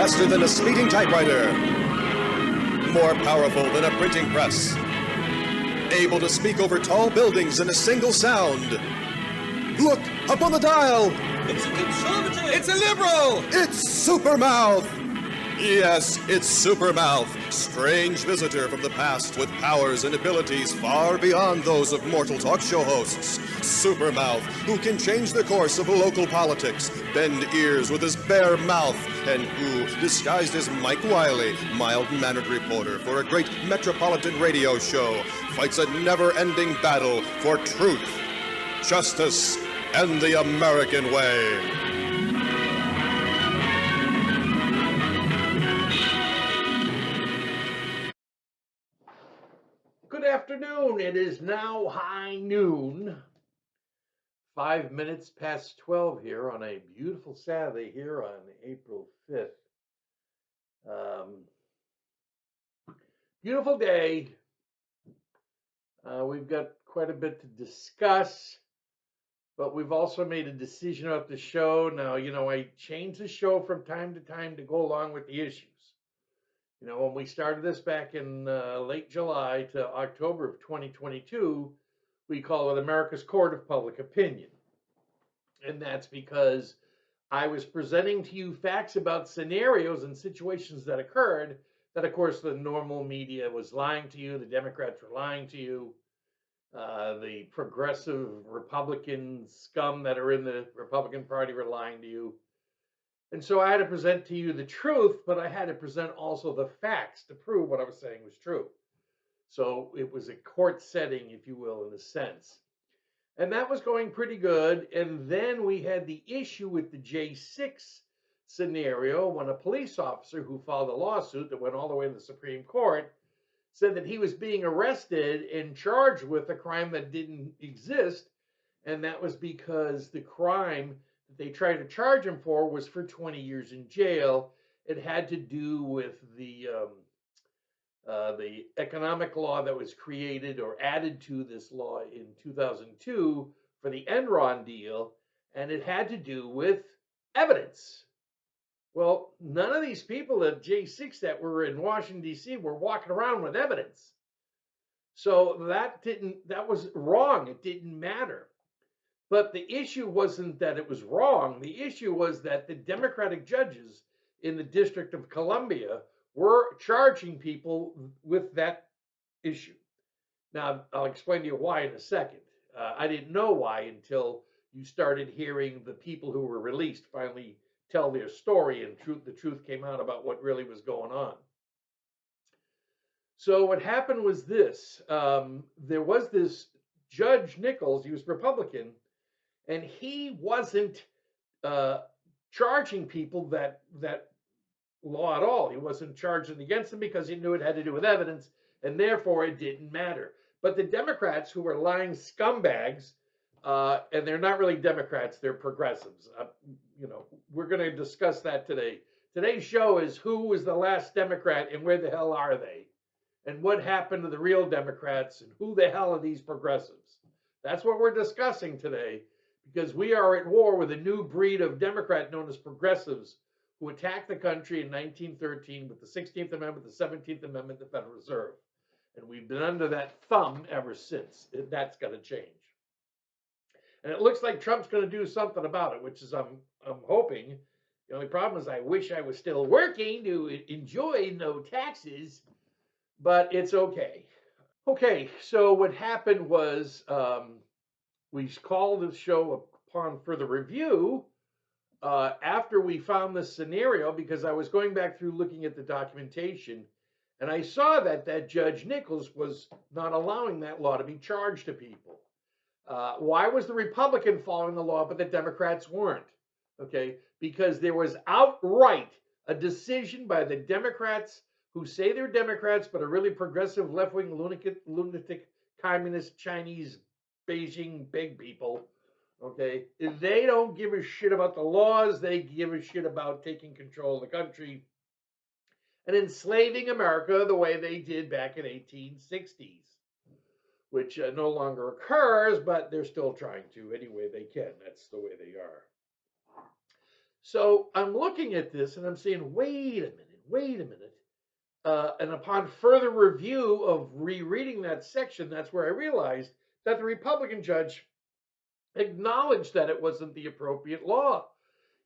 faster than a speeding typewriter, more powerful than a printing press, able to speak over tall buildings in a single sound. Look, up on the dial! It's a conservative! It's a liberal! It's Supermouth! Yes, it's Supermouth, strange visitor from the past with powers and abilities far beyond those of mortal talk show hosts. Supermouth, who can change the course of local politics, bend ears with his bare mouth, and who, disguised as Mike Wiley, mild-mannered reporter for a great metropolitan radio show, fights a never-ending battle for truth, justice, and the American way. Good afternoon. It is now high noon. 5 minutes past 12 here on a beautiful Saturday here on April 5th. Beautiful day. We've got quite a bit to discuss, but we've also made a decision about the show. Now, I change the show from time to time to go along with the issues. When we started this back in late July to October of 2022, we call it America's Court of Public Opinion. And that's because I was presenting to you facts about scenarios and situations that occurred that, of course, the normal media was lying to you. The Democrats were lying to you. The progressive Republican scum that are in the Republican Party were lying to you. And so I had to present to you the truth, but I had to present also the facts to prove what I was saying was true. So it was a court setting, if you will, in a sense. And that was going pretty good. And then we had the issue with the J6 scenario when a police officer who filed a lawsuit that went all the way to the Supreme Court said that he was being arrested and charged with a crime that didn't exist. And that was because the crime they tried to charge him for was for 20 years in jail. It had to do with the economic law that was created or added to this law in 2002 for the Enron deal, and it had to do with evidence. Well, none of these people at J6 that were in Washington, D.C. were walking around with evidence. So that was wrong. It didn't matter. But the issue wasn't that it was wrong. The issue was that the Democratic judges in the District of Columbia were charging people with that issue. Now, I'll explain to you why in a second. I didn't know why until you started hearing the people who were released finally tell their story and the truth came out about what really was going on. So what happened was this. There was this Judge Nichols, he was Republican, and he wasn't charging people that law at all. He wasn't charging against them because he knew it had to do with evidence, and therefore it didn't matter. But the Democrats, who were lying scumbags, and they're not really Democrats, they're progressives. We're going to discuss that today. Today's show is who was the last Democrat and where the hell are they? And what happened to the real Democrats and who the hell are these progressives? That's what we're discussing today. Because we are at war with a new breed of Democrat known as progressives who attacked the country in 1913 with the 16th Amendment, the 17th Amendment, the Federal Reserve. And we've been under that thumb ever since. That's got to change. And it looks like Trump's going to do something about it, which is I'm hoping. The only problem is I wish I was still working to enjoy no taxes, but it's okay. Okay, so what happened was we called the show upon further review after we found this scenario because I was going back through looking at the documentation and I saw that Judge Nichols was not allowing that law to be charged to people. Why was the Republican following the law but the Democrats weren't? Okay, because there was outright a decision by the Democrats who say they're Democrats but are really progressive left-wing lunatic communist Chinese Beijing big people, okay? They don't give a shit about the laws. They give a shit about taking control of the country and enslaving America the way they did back in 1860s, which no longer occurs, but they're still trying to any way they can. That's the way they are. So I'm looking at this and I'm saying, wait a minute. And upon further review of rereading that section, that's where I realized that the Republican judge acknowledged that it wasn't the appropriate law.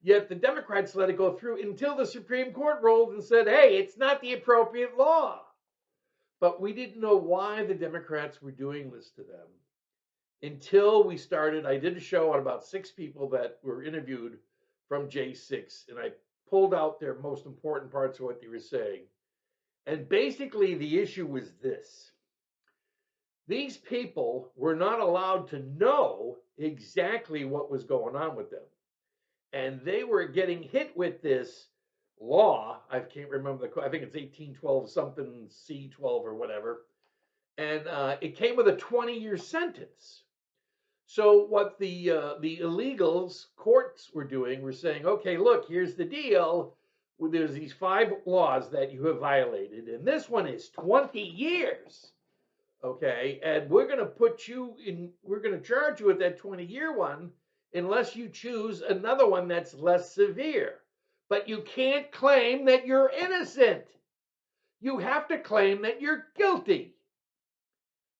Yet the Democrats let it go through until the Supreme Court ruled and said, hey, it's not the appropriate law. But we didn't know why the Democrats were doing this to them until we started. I did a show on about 6 people that were interviewed from J6, and I pulled out their most important parts of what they were saying. And basically, the issue was this: these people were not allowed to know exactly what was going on with them. And they were getting hit with this law. I can't remember I think it's 1812 something C12 or whatever. And it came with a 20-year sentence. So what the illegals courts were doing were saying, okay, look, here's the deal. There's these 5 laws that you have violated, and this one is 20 years. Okay, and we're going to put you in, we're going to charge you with that 20-year one unless you choose another one that's less severe. But you can't claim that you're innocent. You have to claim that you're guilty.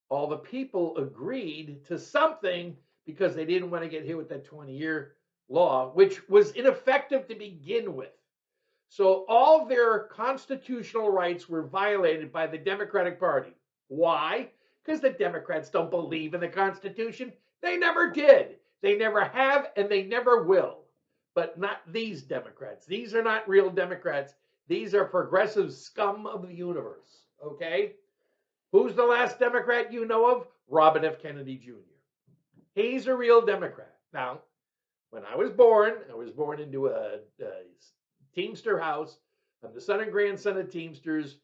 All the people agreed to something because they didn't want to get hit with that 20-year law, which was ineffective to begin with. So all their constitutional rights were violated by the Democratic Party. Why? Because the Democrats don't believe in the Constitution. They never did. They never have, and they never will. But not these Democrats. These are not real Democrats. These are progressive scum of the universe. Okay? Who's the last Democrat you know of? Robert F. Kennedy Jr. He's a real Democrat. Now, when I was born into a Teamster house. I'm the son and grandson of Teamsters.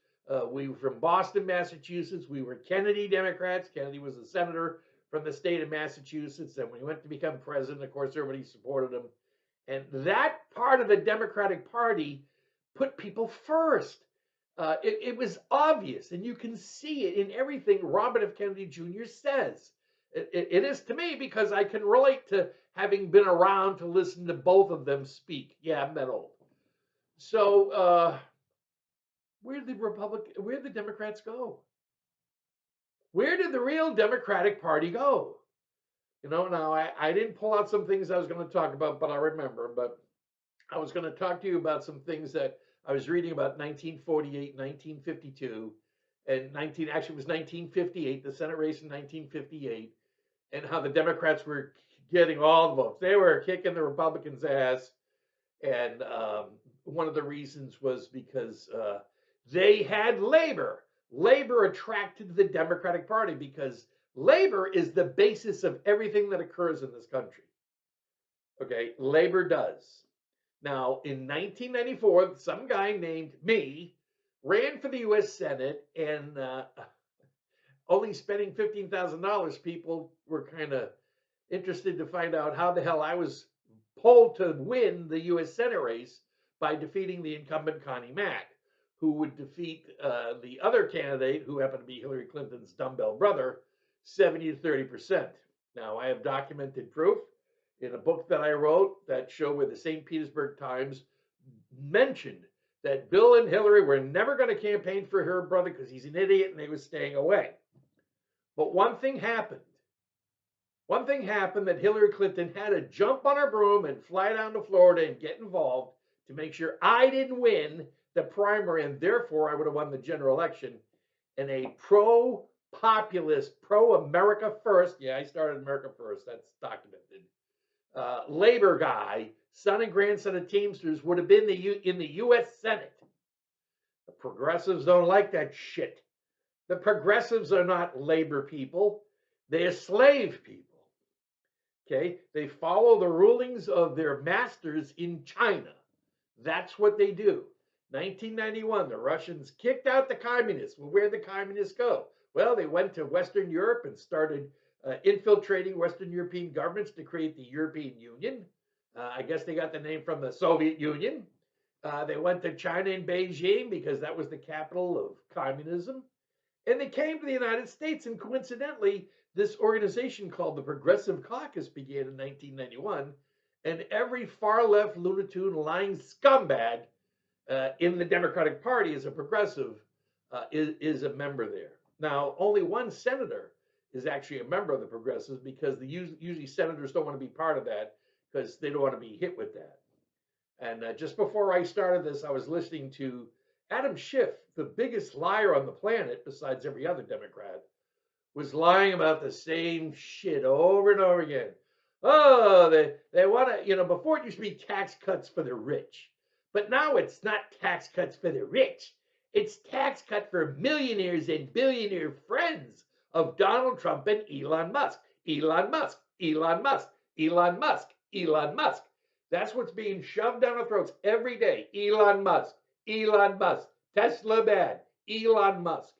We were from Boston, Massachusetts. We were Kennedy Democrats. Kennedy was a senator from the state of Massachusetts. And when he went to become president, of course, everybody supported him. And that part of the Democratic Party put people first. It was obvious, and you can see it in everything Robert F. Kennedy Jr. says. It is to me because I can relate to having been around to listen to both of them speak. Yeah, I'm that old. So where did the Democrats go? Where did the real Democratic Party go? Now I didn't pull out some things I was going to talk about, but I remember. But I was going to talk to you about some things that I was reading about 1948, 1952, and actually it was 1958, the Senate race in 1958, and how the Democrats were getting all the votes. They were kicking the Republicans' ass, and one of the reasons was because they had labor. Labor attracted the Democratic Party because labor is the basis of everything that occurs in this country. Okay, labor does. Now, in 1994, some guy named me ran for the U.S. Senate, and only spending $15,000, people were kind of interested to find out how the hell I was polled to win the U.S. Senate race by defeating the incumbent Connie Mack, who would defeat the other candidate, who happened to be Hillary Clinton's dumbbell brother, 70 to 30%. Now, I have documented proof in a book that I wrote that showed where the St. Petersburg Times mentioned that Bill and Hillary were never going to campaign for her brother because he's an idiot and they were staying away. But one thing happened. One thing happened that Hillary Clinton had to jump on her broom and fly down to Florida and get involved to make sure I didn't win the primary, and therefore I would have won the general election. And a pro-populist, pro-America first, yeah, I started America first, that's documented, labor guy, son and grandson of Teamsters, would have been in the U.S. Senate. The progressives don't like that shit. The progressives are not labor people. They are slave people. Okay? They follow the rulings of their masters in China. That's what they do. 1991, the Russians kicked out the communists. Well, where'd the communists go? Well, they went to Western Europe and started infiltrating Western European governments to create the European Union. I guess they got the name from the Soviet Union. They went to China and Beijing because that was the capital of communism. And they came to the United States, and coincidentally, this organization called the Progressive Caucus began in 1991, And every far-left lunatoon lying scumbag in the Democratic Party as a progressive is a member there. Now, only one senator is actually a member of the progressives because usually senators don't want to be part of that because they don't want to be hit with that. And just before I started this, I was listening to Adam Schiff, the biggest liar on the planet, besides every other Democrat, was lying about the same shit over and over again. Oh, they want to, before it used to be tax cuts for the rich. But now it's not tax cuts for the rich. It's tax cut for millionaires and billionaire friends of Donald Trump and Elon Musk. Elon Musk, Elon Musk, Elon Musk, Elon Musk. That's what's being shoved down our throats every day. Elon Musk, Elon Musk, Tesla bad, Elon Musk.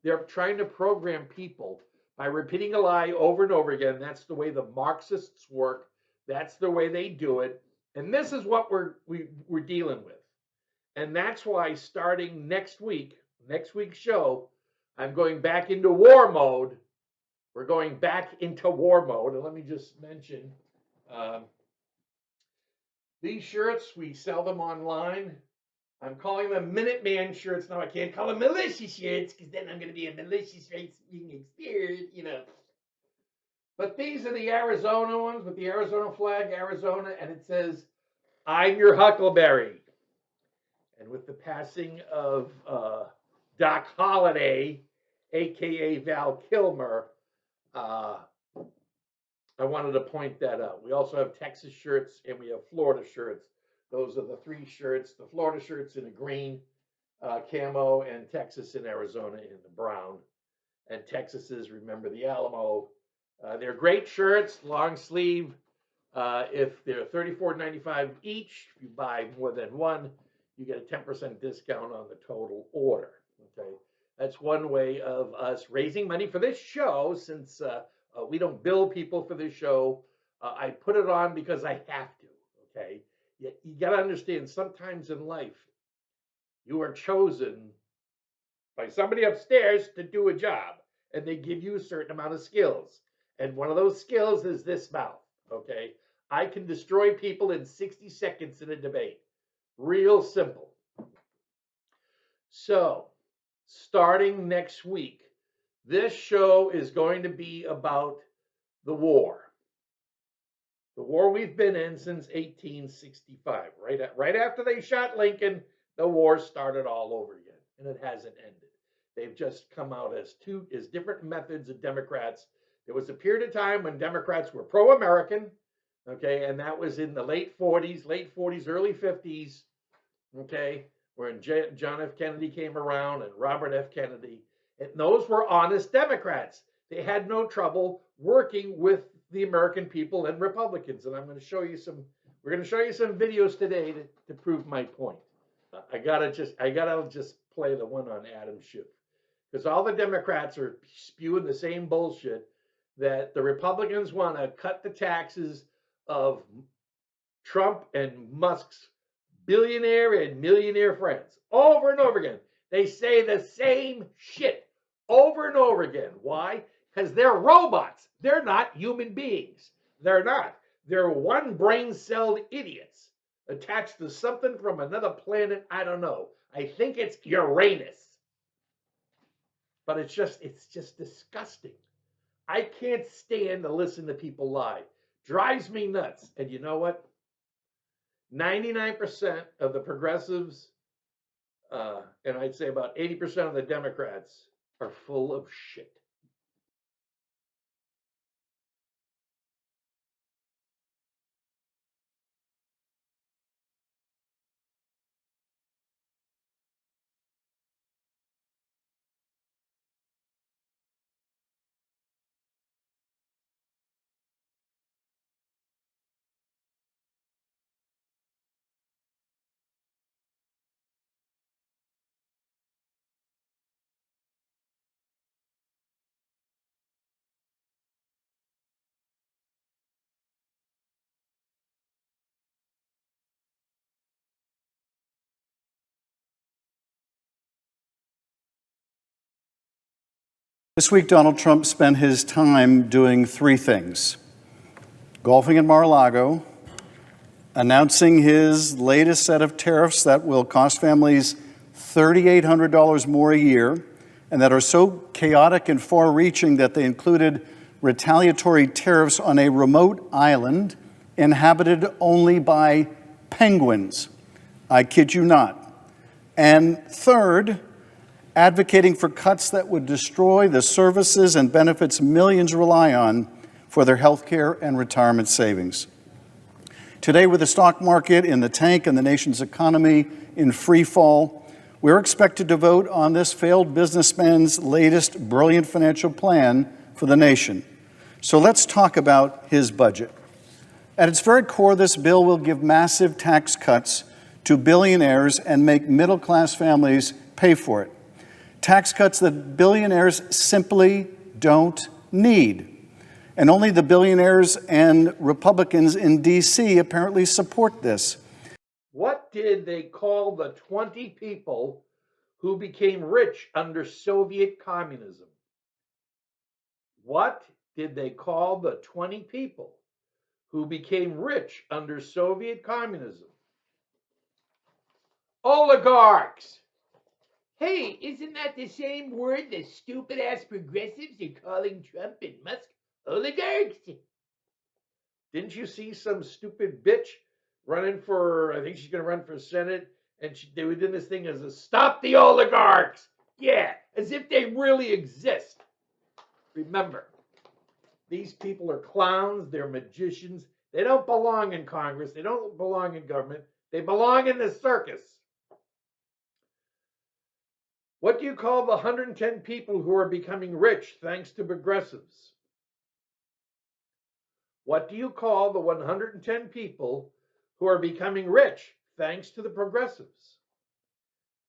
They're trying to program people by repeating a lie over and over again. That's the way the Marxists work. That's the way they do it. And this is what we're dealing with. And that's why starting next week's show, I'm going back into war mode. We're going back into war mode. And let me just mention, these shirts, we sell them online. I'm calling them Minuteman shirts now. I can't call them militia shirts because then I'm going to be a malicious right-wing experience, But these are the Arizona ones with the Arizona flag, Arizona, and it says, "I'm your Huckleberry." And with the passing of Doc Holliday, a.k.a. Val Kilmer, I wanted to point that out. We also have Texas shirts and we have Florida shirts. Those are the three shirts. The Florida shirts in the green camo, and Texas and Arizona in the brown. And Texas is, remember the Alamo. They're great shirts, long sleeve. If they're $34.95 each, if you buy more than one, you get a 10% discount on the total order. Okay, that's one way of us raising money for this show. Since we don't bill people for this show, I put it on because I have to. Okay, you got to understand. Sometimes in life, you are chosen by somebody upstairs to do a job, and they give you a certain amount of skills. And one of those skills is this mouth. Okay, I can destroy people in 60 seconds in a debate. Real simple. So, starting next week, this show is going to be about the war. The war we've been in since 1865. Right after they shot Lincoln, the war started all over again, and it hasn't ended. They've just come out as different methods of Democrats. There was a period of time when Democrats were pro-American, okay, and that was in the late 40s, early 50s, okay, when John F. Kennedy came around and Robert F. Kennedy, and those were honest Democrats. They had no trouble working with the American people and Republicans, and we're going to show you some videos today to prove my point. I gotta just play the one on Adam Schiff, because all the Democrats are spewing the same bullshit that the Republicans want to cut the taxes of Trump and Musk's billionaire and millionaire friends over and over again. They say the same shit over and over again. Why? Because they're robots. They're not human beings. They're not. They're one brain-celled idiots attached to something from another planet. I don't know. I think it's Uranus. But it's just disgusting. I can't stand to listen to people lie. Drives me nuts. And you know what? 99% of the progressives, and I'd say about 80% of the Democrats, are full of shit. This week, Donald Trump spent his time doing three things: golfing in Mar-a-Lago, announcing his latest set of tariffs that will cost families $3,800 more a year and that are so chaotic and far-reaching that they included retaliatory tariffs on a remote island inhabited only by penguins. I kid you not. And third, advocating for cuts that would destroy the services and benefits millions rely on for their health care and retirement savings. Today, with the stock market in the tank and the nation's economy in free fall, we're expected to vote on this failed businessman's latest brilliant financial plan for the nation. So let's talk about his budget. At its very core, this bill will give massive tax cuts to billionaires and make middle-class families pay for it. Tax cuts that billionaires simply don't need. And only the billionaires and Republicans in D.C. apparently support this. What did they call the 20 people who became rich under Soviet communism? What did they call the 20 people who became rich under Soviet communism? Oligarchs. Hey, isn't that the same word the stupid-ass progressives are calling Trump and Musk? Oligarchs. Didn't you see some stupid bitch running for, I think she's going to run for Senate, and they were doing this thing as a stop the oligarchs. Yeah, as if they really exist. Remember, these people are clowns, they're magicians. They don't belong in Congress, they don't belong in government, they belong in the circus. What do you call the 110 people who are becoming rich thanks to progressives? What do you call the 110 people who are becoming rich thanks to the progressives?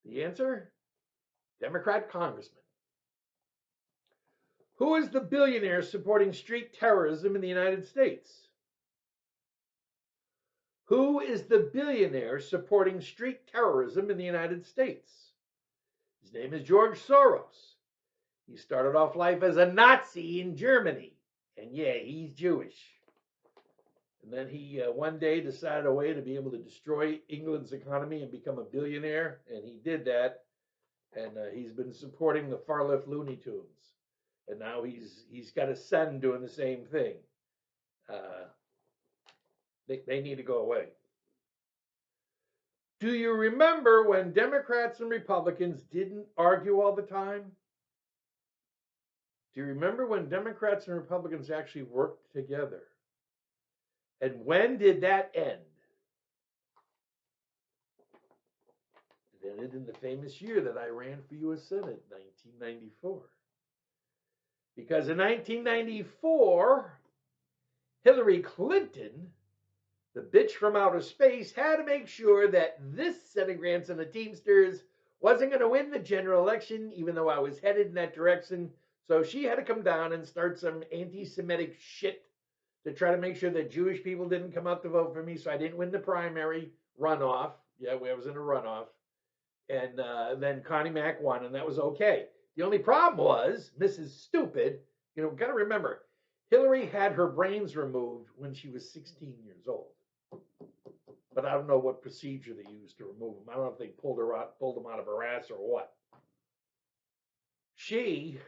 The answer? Democrat congressman. Who is the billionaire supporting street terrorism in the United States? Who is the billionaire supporting street terrorism in the United States? His name is George Soros. He started off life as a Nazi in Germany. And yeah, he's Jewish. And then he one day decided a way to be able to destroy England's economy and become a billionaire. And he did that. And he's been supporting the far-left Looney Tunes. And now he's got a son doing the same thing. They need to go away. Do you remember when Democrats and Republicans didn't argue all the time? Do you remember when Democrats and Republicans actually worked together? And when did that end? It ended in the famous year that I ran for U.S. Senate, 1994. Because in 1994, Hillary Clinton, the bitch from outer space, had to make sure that this set of grandson of Teamsters wasn't going to win the general election, even though I was headed in that direction. So she had to come down and start some anti-Semitic shit to try to make sure that Jewish people didn't come out to vote for me. So I didn't win the primary runoff. Yeah, I was in a runoff. And then Connie Mack won, and that was okay. The only problem was Mrs. Stupid. You know, got to remember, Hillary had her brains removed when she was 16 years old. But I don't know what procedure they used to remove them. I don't know if they pulled them out of her ass or what. She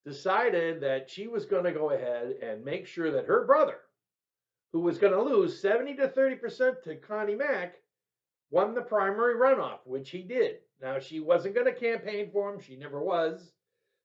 decided that she was going to go ahead and make sure that her brother, who was going to lose 70 to 30% to Connie Mack, won the primary runoff, which he did. Now, she wasn't going to campaign for him. She never was.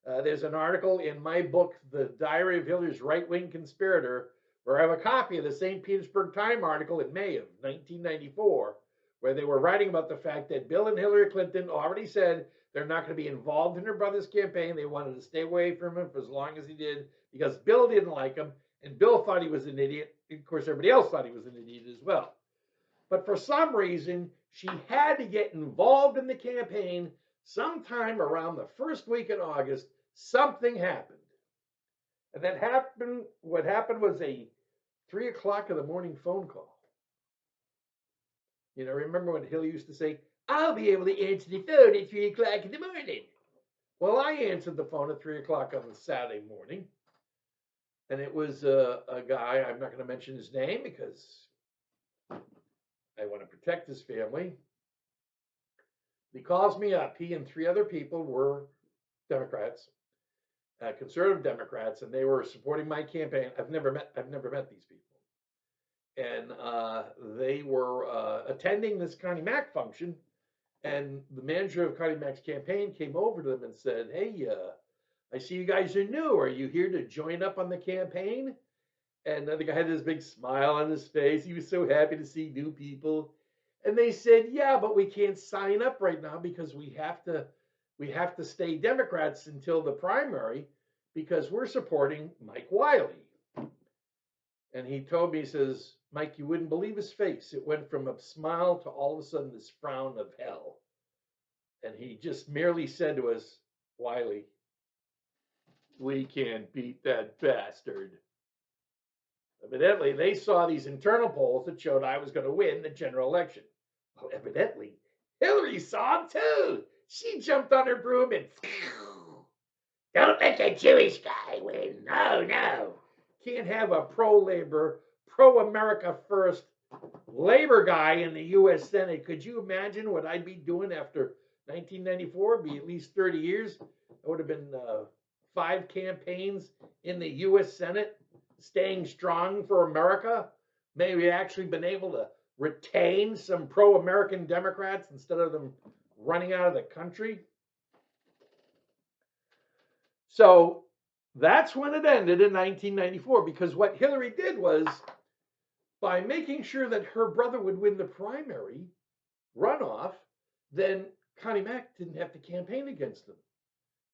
There's an article in my book, The Diary of Hillary's Right-Wing Conspirator, where I have a copy of the St. Petersburg Times article in May of 1994, where they were writing about the fact that Bill and Hillary Clinton already said they're not going to be involved in her brother's campaign. They wanted to stay away from him for as long as he did because Bill didn't like him, and Bill thought he was an idiot. Of course, everybody else thought he was an idiot as well. But for some reason, she had to get involved in the campaign sometime around the first week in August. Something happened. And what happened was a 3 o'clock in the morning phone call. You know, remember when Hillary used to say, I'll be able to answer the phone at 3 o'clock in the morning. Well, I answered the phone at 3 o'clock on the Saturday morning. And it was a guy, I'm not going to mention his name because I want to protect his family. He calls me up. He and three other people were Democrats, conservative Democrats, and they were supporting my campaign. I've never met these people. And they were attending this Connie Mack function. And the manager of Connie Mack's campaign came over to them and said, "Hey, I see you guys are new. Are you here to join up on the campaign?" And the guy had this big smile on his face. He was so happy to see new people. And they said, "Yeah, but we can't sign up right now because we have to stay Democrats until the primary because we're supporting Mike Wiley." And he told me, he says, "Mike, you wouldn't believe his face. It went from a smile to all of a sudden this frown of hell." And he just merely said to us, "Wiley, we can't beat that bastard." Evidently, they saw these internal polls that showed I was going to win the general election. Well, evidently, Hillary saw them too. She jumped on her broom and, "Don't let the Jewish guy win. No, no. Can't have a pro-labor, pro-America first labor guy in the U.S. Senate." Could you imagine what I'd be doing after 1994? It'd be at least 30 years. I would have been 5 campaigns in the U.S. Senate, staying strong for America. Maybe actually been able to retain some pro-American Democrats instead of them running out of the country. So that's when it ended in 1994, because what Hillary did was, by making sure that her brother would win the primary runoff, then Connie Mack didn't have to campaign against him.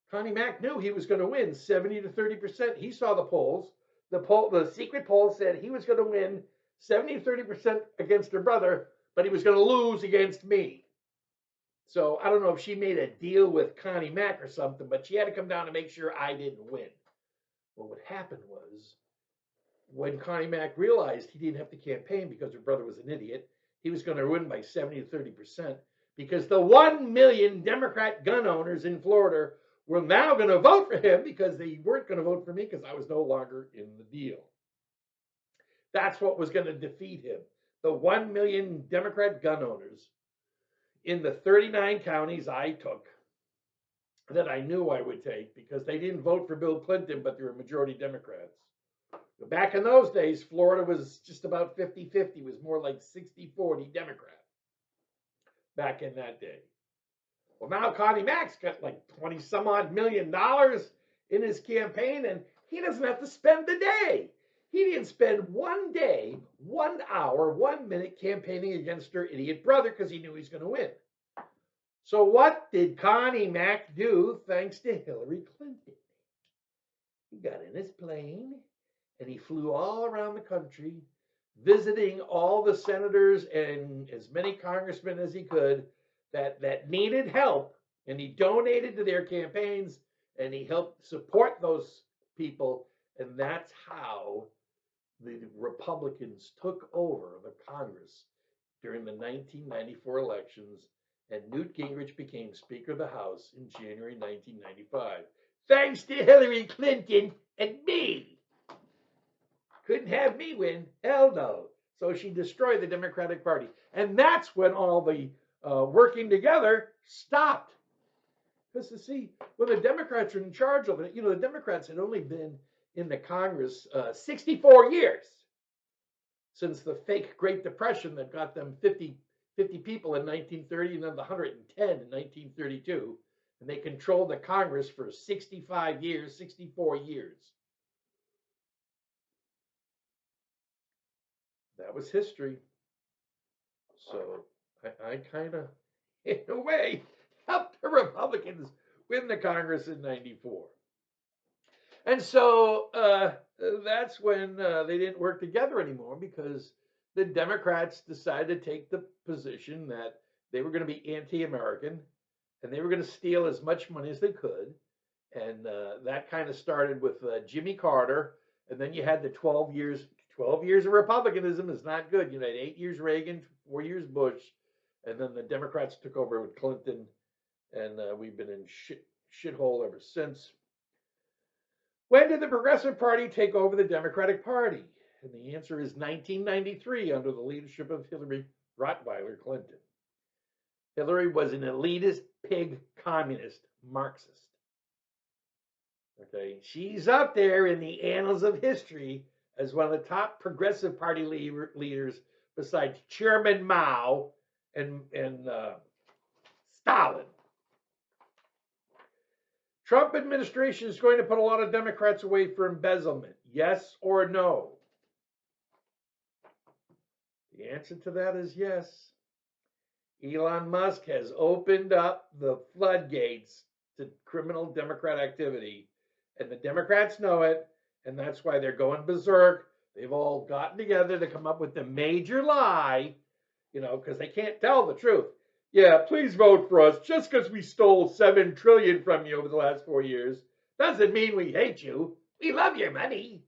Connie Mack knew he was going to win 70 to 30%. He saw the polls. The secret poll said he was going to win 70 to 30% against her brother, but he was going to lose against me. So I don't know if she made a deal with Connie Mack or something, but she had to come down to make sure I didn't win. Well, what happened was, when Connie Mack realized he didn't have to campaign because her brother was an idiot, he was going to win by 70 to 30%, because the 1 million Democrat gun owners in Florida were now going to vote for him because they weren't going to vote for me because I was no longer in the deal. That's what was going to defeat him. The 1 million Democrat gun owners in the 39 counties I took, that I knew I would take, because they didn't vote for Bill Clinton, but they were majority Democrats. But back in those days, Florida was just about 50-50. It was more like 60-40 Democrat back in that day. Well, now Connie Mack's got like 20 some odd $1 million in his campaign, and he doesn't have to spend the day. He didn't spend 1 day, 1 hour, 1 minute campaigning against her idiot brother because he knew he was going to win. So what did Connie Mack do thanks to Hillary Clinton? He got in his plane and he flew all around the country, visiting all the senators and as many congressmen as he could that needed help, and he donated to their campaigns and he helped support those people, and that's how the Republicans took over the Congress during the 1994 elections, and Newt Gingrich became Speaker of the House in January 1995. Thanks to Hillary Clinton and me. Couldn't have me win. Hell no. So she destroyed the Democratic Party. And that's when all the working together stopped. Because you see, when the Democrats were in charge of it, the Democrats had only been in the Congress 64 years since the fake Great Depression that got them 50 people in 1930 and then the 110 in 1932. And they controlled the Congress for 64 years. That was history. So I kind of, in a way, helped the Republicans win the Congress in 94. And so that's when they didn't work together anymore, because the Democrats decided to take the position that they were going to be anti-American and they were going to steal as much money as they could. And that kind of started with Jimmy Carter. And then you had the 12 years of Republicanism is not good. You had 8 years Reagan, 4 years Bush, and then the Democrats took over with Clinton, and we've been in shithole ever since. When did the Progressive Party take over the Democratic Party? And the answer is 1993 under the leadership of Hillary Rottweiler Clinton. Hillary was an elitist, pig, communist, Marxist. Okay, she's up there in the annals of history as one of the top Progressive Party leaders besides Chairman Mao and Stalin. Trump administration is going to put a lot of Democrats away for embezzlement. Yes or no? The answer to that is yes. Elon Musk has opened up the floodgates to criminal Democrat activity, and the Democrats know it, and that's why they're going berserk. They've all gotten together to come up with the major lie, because they can't tell the truth. Yeah, please vote for us. Just because we stole $7 trillion from you over the last 4 years doesn't mean we hate you. We love your money.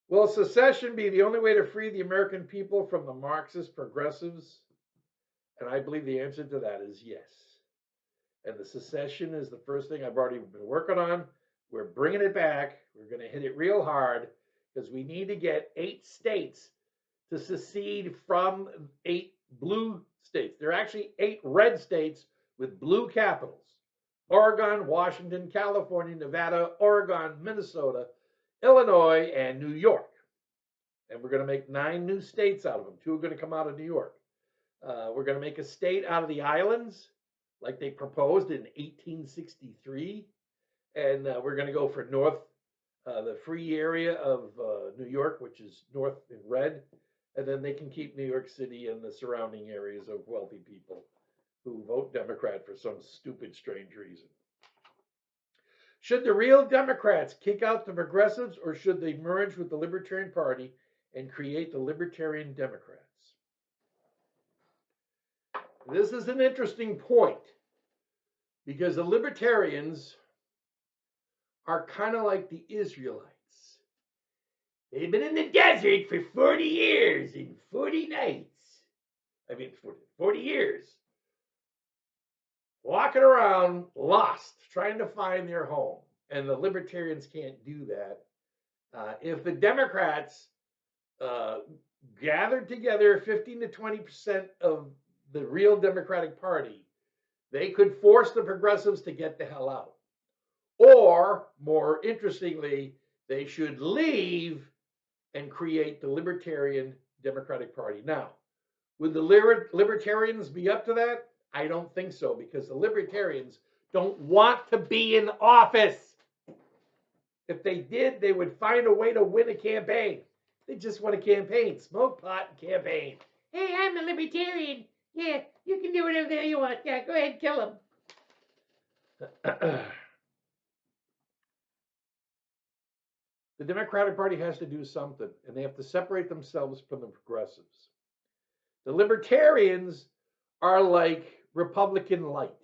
Will secession be the only way to free the American people from the Marxist progressives? And I believe the answer to that is yes. And the secession is the first thing I've already been working on. We're bringing it back. We're going to hit it real hard because we need to get 8 states to secede from 8 blue states. There are actually 8 red states with blue capitals: Oregon, Washington, California, Nevada, Oregon, Minnesota, Illinois, and New York. And we're going to make 9 new states out of them. 2 are going to come out of New York. We're going to make a state out of the islands, like they proposed in 1863. And we're going to go for north, the free area of New York, which is north in red. And then they can keep New York City and the surrounding areas of wealthy people who vote Democrat for some stupid, strange reason. Should the real Democrats kick out the progressives, or should they merge with the Libertarian Party and create the Libertarian Democrats? This is an interesting point because the Libertarians are kind of like the Israelites. They've been in the desert for 40 years and 40 nights. 40 years. Walking around lost, trying to find their home. And the Libertarians can't do that. If the Democrats gathered together 15 to 20% of the real Democratic Party, they could force the progressives to get the hell out. Or, more interestingly, they should leave and create the Libertarian Democratic Party. Now, would the Libertarians be up to that? I don't think so, because the Libertarians don't want to be in office. If they did, they would find a way to win a campaign. They just want a campaign, smoke pot and campaign. Hey, I'm a Libertarian. Yeah, you can do whatever the hell you want. Yeah, go ahead, kill them. The Democratic Party has to do something, and they have to separate themselves from the progressives. The Libertarians are like Republican light,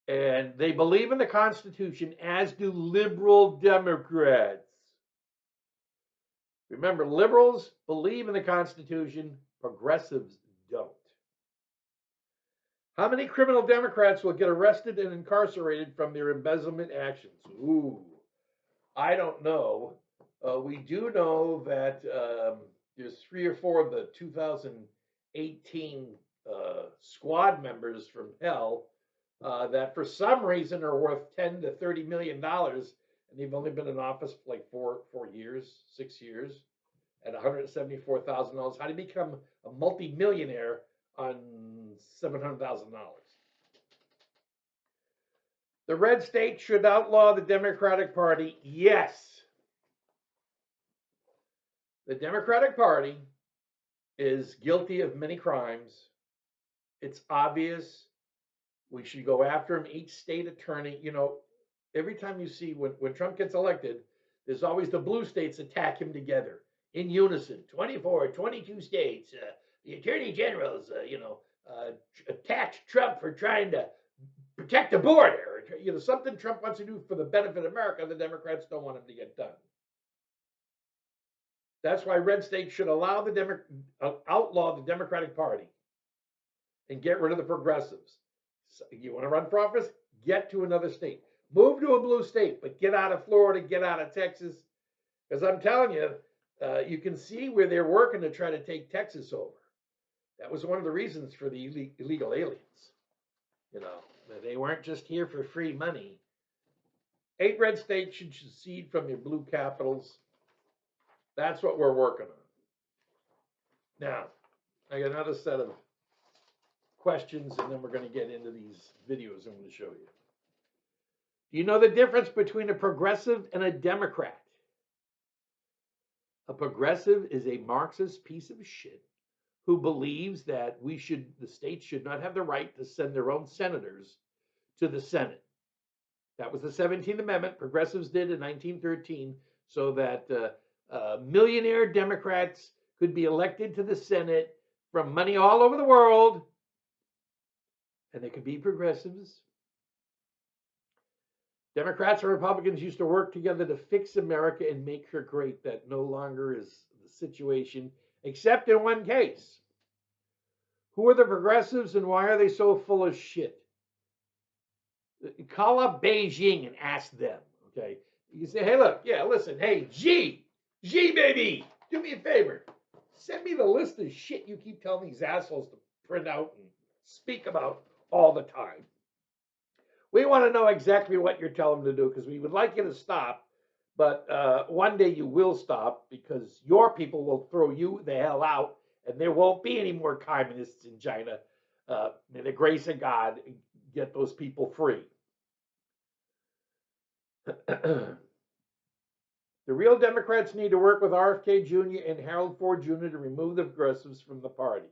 and they believe in the Constitution, as do liberal Democrats. Remember, liberals believe in the Constitution, progressives don't. How many criminal Democrats will get arrested and incarcerated from their embezzlement actions? Ooh, I don't know. We do know that there's 3 or 4 of the 2018 squad members from hell that for some reason are worth $10 to $30 million, and they've only been in office for like 4 years, 6 years, at $174,000. How do you become a multi-millionaire on $700,000? The red state should outlaw the Democratic Party. Yes. The Democratic Party is guilty of many crimes. It's obvious. We should go after him. Each state attorney, every time you see when Trump gets elected, there's always the blue states attack him together in unison. 24, 22 states. The attorney generals, attacked Trump for trying to protect the border. Something Trump wants to do for the benefit of America, the Democrats don't want him to get done. That's why red states should outlaw the Democratic Party and get rid of the progressives. So you want to run for office? Get to another state. Move to a blue state, but get out of Florida, get out of Texas. Because I'm telling you, you can see where they're working to try to take Texas over. That was one of the reasons for the illegal aliens. You know, they weren't just here for free money. 8 red states should secede from their blue capitals. That's what we're working on. Now, I got another set of questions, and then we're going to get into these videos I'm going to show you. Do you know the difference between a progressive and a Democrat? A progressive is a Marxist piece of shit who believes that the states should not have the right to send their own senators to the Senate. That was the 17th Amendment. Progressives did in 1913 so that millionaire Democrats could be elected to the Senate from money all over the world, and they could be progressives. Democrats and Republicans used to work together to fix America and make her great. That no longer is the situation, except in one case. Who are the progressives and why are they so full of shit? Call up Beijing and ask them, okay? You say, hey, look, yeah, listen, hey, G baby, do me a favor. Send me the list of shit you keep telling these assholes to print out and speak about all the time. We want to know exactly what you're telling them to do because we would like you to stop, but one day you will stop because your people will throw you the hell out and there won't be any more communists in China. May the grace of God get those people free. The real Democrats need to work with RFK Jr. and Harold Ford Jr. to remove the progressives from the party.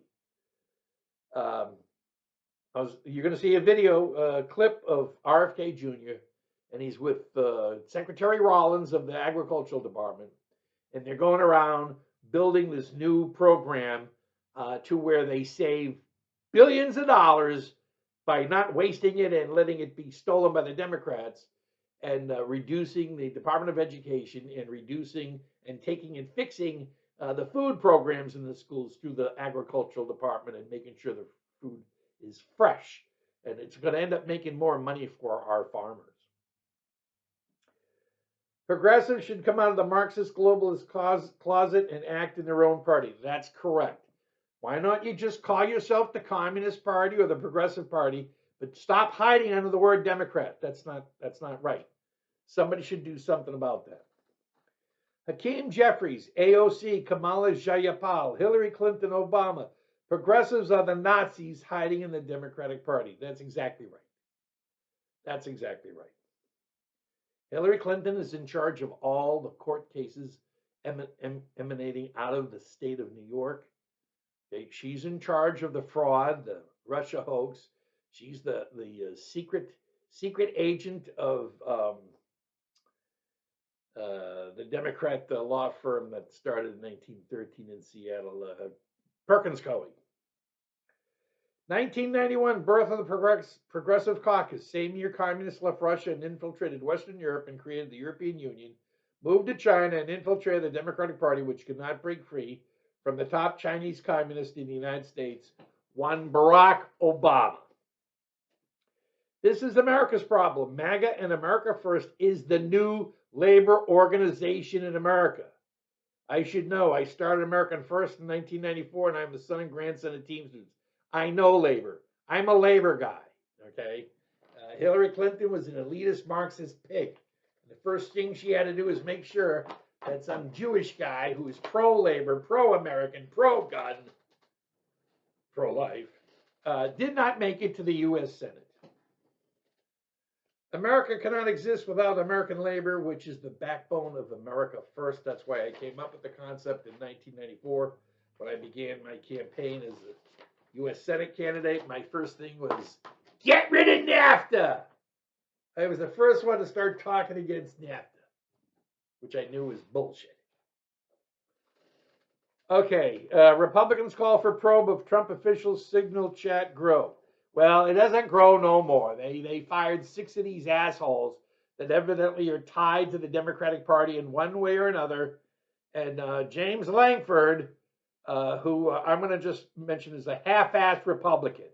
You're going to see a video clip of RFK Jr. and he's with Secretary Rollins of the Agricultural Department, and they're going around building this new program to where they save billions of dollars by not wasting it and letting it be stolen by the Democrats, and reducing the Department of Education and reducing and taking and fixing the food programs in the schools through the Agricultural Department and making sure the food is fresh. And it's going to end up making more money for our farmers. Progressives should come out of the Marxist globalist closet and act in their own party. That's correct. Why not you just call yourself the Communist Party or the Progressive Party, but stop hiding under the word Democrat? That's not right. Somebody should do something about that. Hakeem Jeffries, AOC, Kamala Jayapal, Hillary Clinton, Obama. Progressives are the Nazis hiding in the Democratic Party. That's exactly right. That's exactly right. Hillary Clinton is in charge of all the court cases emanating out of the state of New York. Okay, she's in charge of the fraud, the Russia hoax. She's the secret agent of the Democrat law firm that started in 1913 in Seattle, Perkins Coie. 1991, birth of the Progressive Caucus. Same year, communists left Russia and infiltrated Western Europe and created the European Union, moved to China and infiltrated the Democratic Party, which could not break free from the top Chinese communist in the United States, one Barack Obama. This is America's problem. MAGA and America First is the new labor organization in America. I should know. I started American First in 1994, and I'm the son and grandson of Teamsters. I know labor. I'm a labor guy, okay? Hillary Clinton was an elitist Marxist pig. And the first thing she had to do is make sure that some Jewish guy who is pro-labor, pro-American, pro-gun, pro-life, did not make it to the U.S. Senate. America cannot exist without American labor, which is the backbone of America First. That's why I came up with the concept in 1994 when I began my campaign as a U.S. Senate candidate. My first thing was, get rid of NAFTA. I was the first one to start talking against NAFTA, which I knew was bullshit. Okay, Republicans call for probe of Trump officials signal chat grow. Well, it doesn't grow no more. They fired 6 of these assholes that evidently are tied to the Democratic Party in one way or another. And James Langford, who I'm going to just mention is a half-assed Republican.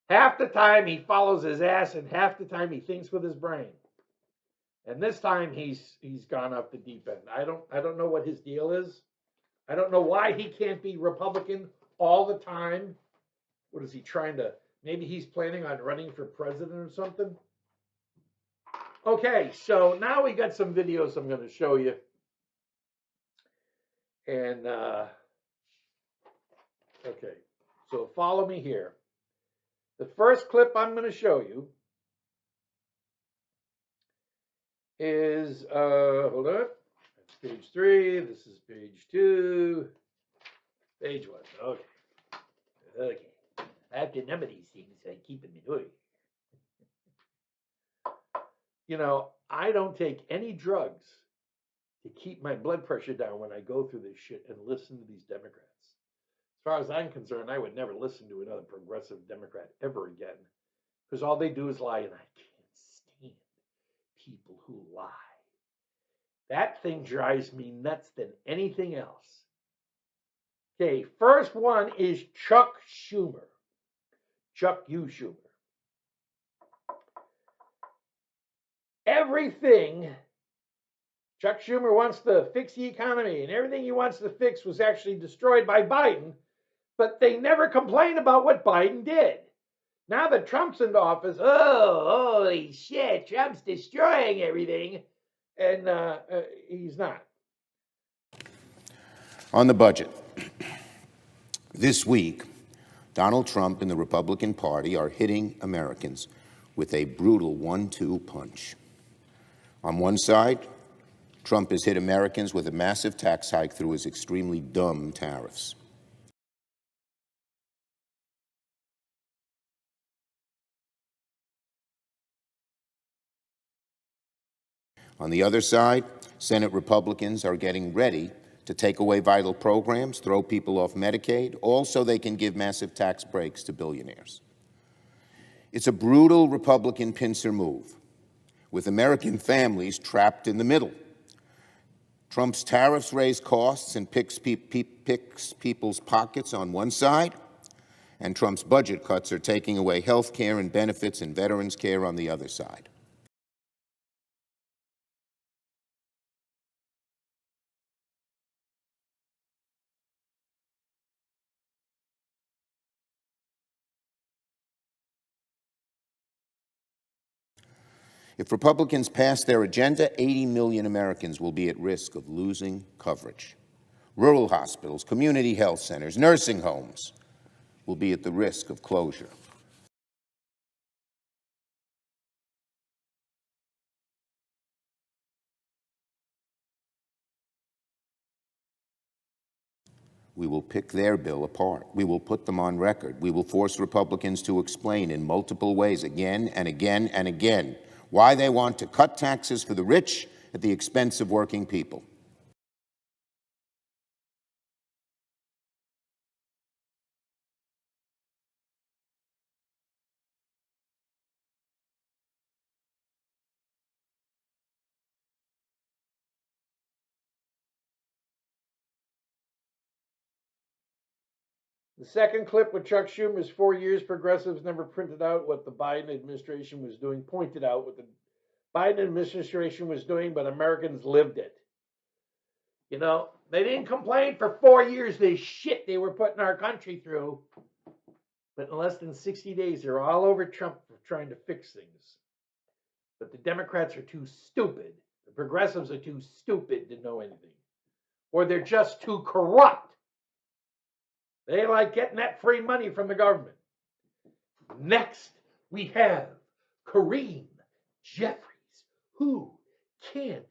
Half the time he follows his ass, and half the time he thinks with his brain. And this time he's gone off the deep end. I don't know what his deal is. I don't know why he can't be Republican all the time. What is he trying to? Maybe he's planning on running for president or something. Okay, so now we got some videos I'm going to show you. And, okay, so follow me here. The first clip I'm going to show you is, hold on, that's page 3, this is page 2, page 1, okay. Okay, I have to number these things so I keep them in order. You know, I don't take any drugs to keep my blood pressure down when I go through this shit and listen to these Democrats. As far as I'm concerned, I would never listen to another progressive Democrat ever again, because all they do is lie, and I can't stand people who lie. That thing drives me nuts than anything else. Okay, first one is Chuck Schumer. Chuck U. Schumer. Everything Chuck Schumer wants to fix the economy, and everything he wants to fix was actually destroyed by Biden, but they never complain about what Biden did. Now that Trump's in office, oh, holy shit, Trump's destroying everything, and he's not. On the budget, this week, Donald Trump and the Republican Party are hitting Americans with a brutal 1-2 punch. On one side, Trump has hit Americans with a massive tax hike through his extremely dumb tariffs. On the other side, Senate Republicans are getting ready to take away vital programs, throw people off Medicaid, all so they can give massive tax breaks to billionaires. It's a brutal Republican pincer move, with American families trapped in the middle. Trump's tariffs raise costs and picks people's pockets on one side, and Trump's budget cuts are taking away health care and benefits and veterans' care on the other side. If Republicans pass their agenda, 80 million Americans will be at risk of losing coverage. Rural hospitals, community health centers, nursing homes will be at the risk of closure. We will pick their bill apart. We will put them on record. We will force Republicans to explain in multiple ways again and again and again why they want to cut taxes for the rich at the expense of working people. The second clip with Chuck Schumer is 4 years progressives never printed out what the Biden administration was doing, pointed out what the Biden administration was doing, but Americans lived it. You know, they didn't complain for 4 years, the shit they were putting our country through. But in less than 60 days, they're all over Trump for trying to fix things. But the Democrats are too stupid. The progressives are too stupid to know anything. Or they're just too corrupt. They like getting that free money from the government. Next, we have Kareem Jeffries, who can't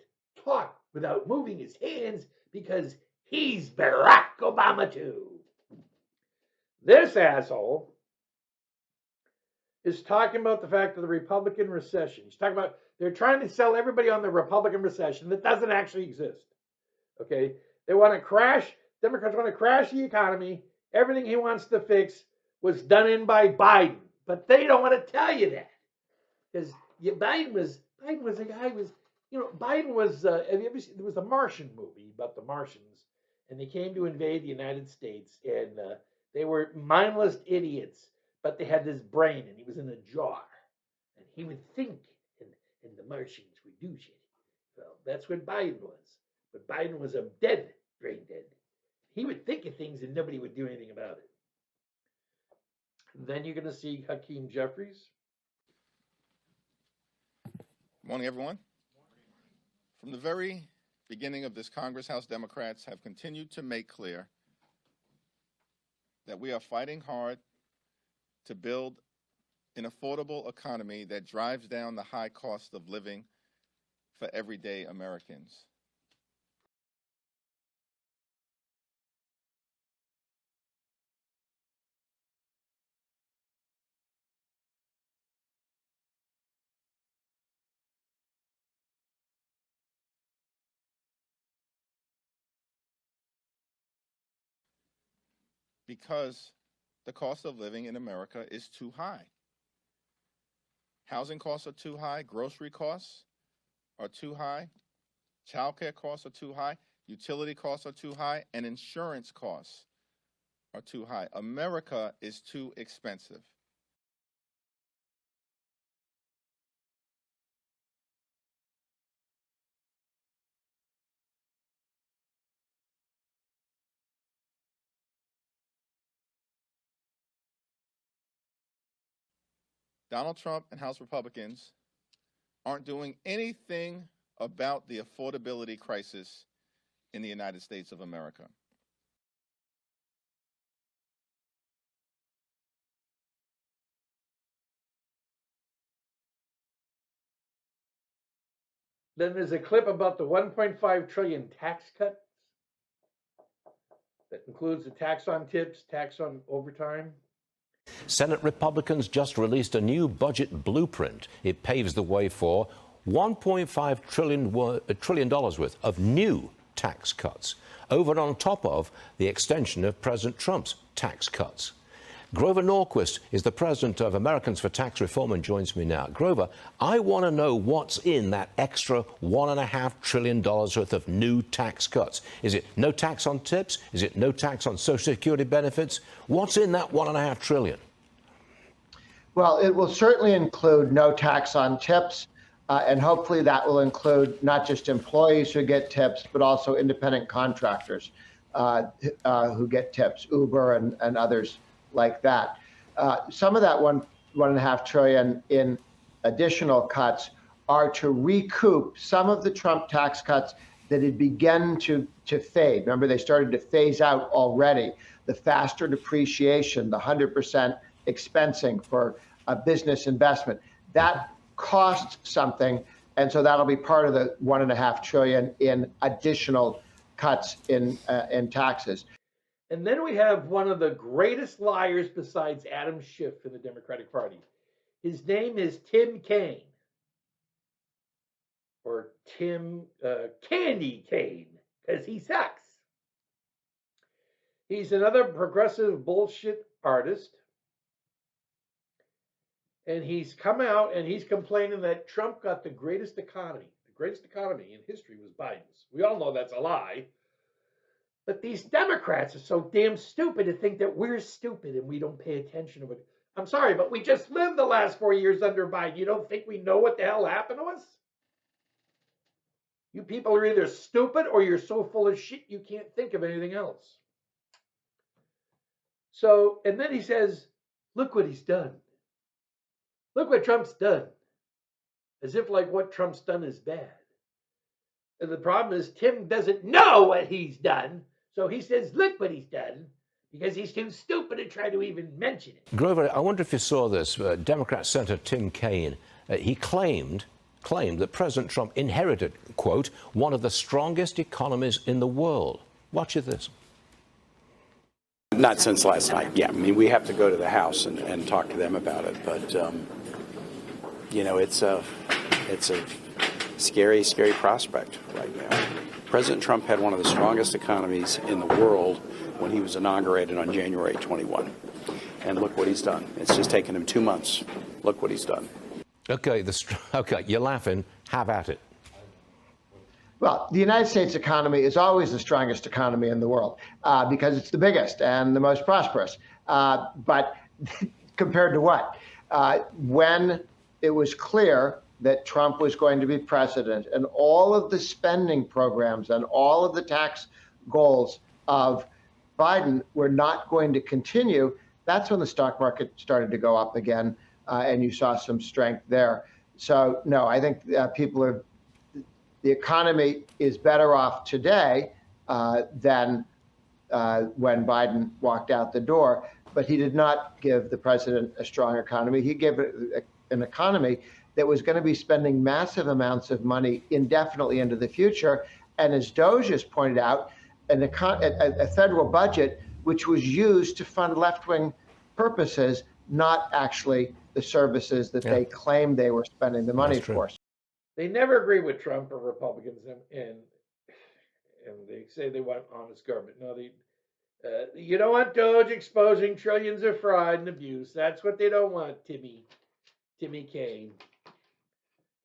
talk without moving his hands because he's Barack Obama too. This asshole is talking about the fact of the Republican recession. He's talking about they're trying to sell everybody on the Republican recession that doesn't actually exist. Okay? They want to crash, Democrats want to crash the economy. Everything he wants to fix was done in by Biden. But they don't want to tell you that. Because Biden was a guy who was, Biden was, have you ever seen, there was a Martian movie about the Martians, and they came to invade the United States, and they were mindless idiots but they had this brain, and he was in a jar, and he would think, and the Martians would do shit. Well, that's what Biden was. But Biden was a dead, brain dead. He would think of things, and nobody would do anything about it. And then you're going to see Hakeem Jeffries. Good morning, everyone. From the very beginning of this Congress, House Democrats have continued to make clear that we are fighting hard to build an affordable economy that drives down the high cost of living for everyday Americans. Because the cost of living in America is too high. Housing costs are too high, grocery costs are too high, childcare costs are too high, utility costs are too high, and insurance costs are too high. America is too expensive. Donald Trump and House Republicans aren't doing anything about the affordability crisis in the United States of America. Then there's a clip about the 1.5 trillion tax cuts. That includes the tax on tips, tax on overtime. Senate Republicans just released a new budget blueprint. It paves the way for $1.5 trillion worth of new tax cuts, over and on top of the extension of President Trump's tax cuts. Grover Norquist is the president of Americans for Tax Reform and joins me now. Grover, I want to know what's in that extra $1.5 trillion worth of new tax cuts. Is it no tax on tips? Is it no tax on Social Security benefits? What's in that $1.5 trillion? Well, it will certainly include no tax on tips, and hopefully that will include not just employees who get tips, but also independent contractors who get tips, Uber and others like that. Some of that $1.5 trillion in additional cuts are to recoup some of the Trump tax cuts that had begun to fade. Remember, they started to phase out already. The faster depreciation, the 100% expensing for a business investment, that costs something, and so that'll be part of the $1.5 trillion in additional cuts in taxes. And then we have one of the greatest liars besides Adam Schiff in the Democratic Party. His name is Tim Kaine, or Tim Candy Kaine, because he sucks. He's another progressive bullshit artist. And he's come out and he's complaining that Trump got the greatest economy. The greatest economy in history was Biden's. We all know that's a lie. But these Democrats are so damn stupid to think that we're stupid and we don't pay attention to it. I'm sorry, but we just lived the last 4 years under Biden. You don't think we know what the hell happened to us? You people are either stupid or you're so full of shit you can't think of anything else. So, and then he says, look what he's done. Look what Trump's done. As if like what Trump's done is bad. And the problem is Tim doesn't know what he's done. So he says, look what he's done, because he's too stupid to try to even mention it. Grover, I wonder if you saw this. Democrat Senator Tim Kaine, he claimed that President Trump inherited, quote, one of the strongest economies in the world. Watch this. Not since last night. Yeah, I mean, we have to go to the House and talk to them about it. But, you know, it's a scary, scary prospect right now. President Trump had one of the strongest economies in the world when he was inaugurated on January 21. And look what he's done. It's just taken him 2 months. Look what he's done. Okay, you're laughing. Have at it. Well, the United States economy is always the strongest economy in the world because it's the biggest and the most prosperous. But Compared to what? When it was clear that Trump was going to be president and all of the spending programs and all of the tax goals of Biden were not going to continue, that's when the stock market started to go up again, and you saw some strength there. So, no, I think the economy is better off today than when Biden walked out the door. But he did not give the president a strong economy. He gave it an economy that was going to be spending massive amounts of money indefinitely into the future. And as DOGE has pointed out, a federal budget which was used to fund left-wing purposes, not actually the services that they claimed they were spending the money for. They never agree with Trump or Republicans, and they say they want honest government. No, you don't want DOGE exposing trillions of fraud and abuse. That's what they don't want, Timmy Kane.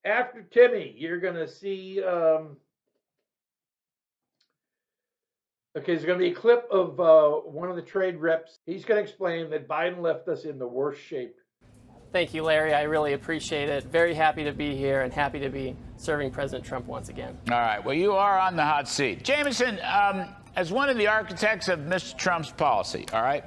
After Timmy, you're going to see, okay, there's going to be a clip of one of the trade reps. He's going to explain that Biden left us in the worst shape. Thank you, Larry. I really appreciate it. Very happy to be here and happy to be serving President Trump once again. All right. Well, you are on the hot seat. Jameson, as one of the architects of Mr. Trump's policy, all right,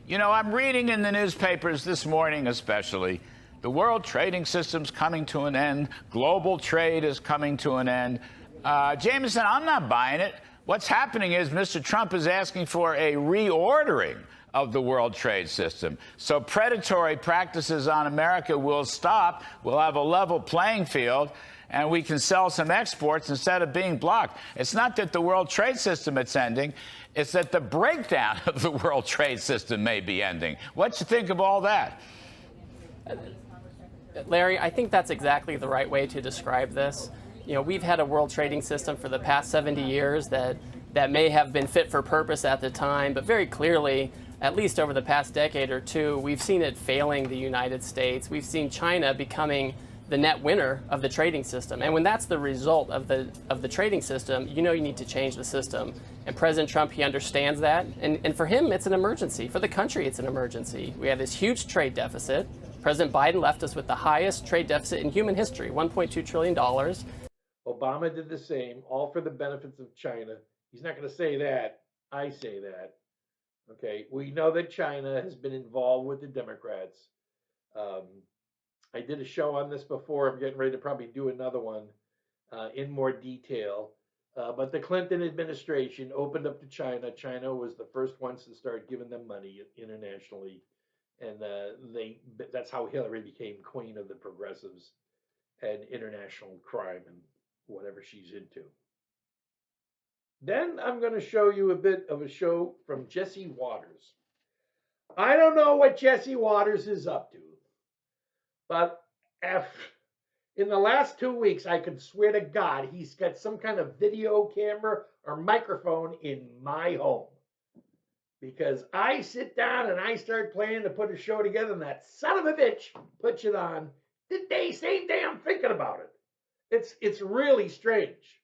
you know, I'm reading in the newspapers this morning especially, the world trading system's coming to an end. Global trade is coming to an end. Jameson, I'm not buying it. What's happening is Mr. Trump is asking for a reordering of the world trade system. So predatory practices on America will stop. We'll have a level playing field, and we can sell some exports instead of being blocked. It's not that the world trade system is ending. It's that the breakdown of the world trade system may be ending. What you think of all that? Larry, I think that's exactly the right way to describe this. You know, we've had a world trading system for the past 70 years that may have been fit for purpose at the time, but very clearly, at least over the past decade or two, we've seen it failing the United States. We've seen China becoming the net winner of the trading system. And when that's the result of the trading system, you know you need to change the system. And President Trump, he understands that. And for him, it's an emergency. For the country, it's an emergency. We have this huge trade deficit. President Biden left us with the highest trade deficit in human history, $1.2 trillion. Obama did the same, all for the benefits of China. He's not going to say that. I say that. Okay, we know that China has been involved with the Democrats. I did a show on this before. I'm getting ready to probably do another one in more detail. But the Clinton administration opened up to China. China was the first ones to start giving them money internationally. And that's how Hillary became queen of the progressives and international crime and whatever she's into. Then I'm going to show you a bit of a show from Jesse Waters. I don't know what Jesse Waters is up to, but in the last 2 weeks, I could swear to God, he's got some kind of video camera or microphone in my home. Because I sit down and I start planning to put a show together, and that son of a bitch puts it on the same day I'm thinking about it. It's really strange.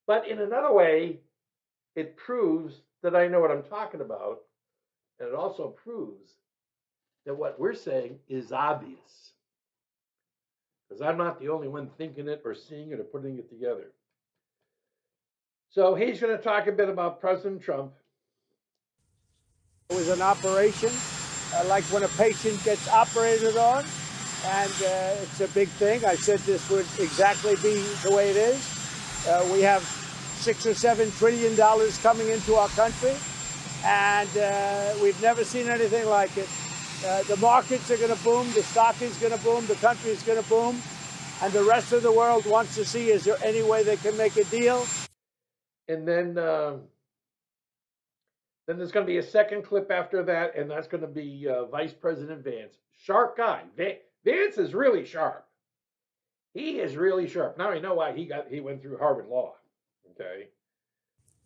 But in another way, it proves that I know what I'm talking about. And it also proves that what we're saying is obvious. Because I'm not the only one thinking it or seeing it or putting it together. So he's going to talk a bit about President Trump. It was an operation, like when a patient gets operated on, and it's a big thing. I said this would exactly be the way it is. We have $6 or $7 trillion coming into our country, and we've never seen anything like it. The markets are going to boom, the stock is going to boom, the country is going to boom, and the rest of the world wants to see, is there any way they can make a deal? And then there's going to be a second clip after that, and that's going to be Vice President Vance. Sharp guy. Vance is really sharp. He is really sharp. Now I know why he went through Harvard Law. Okay.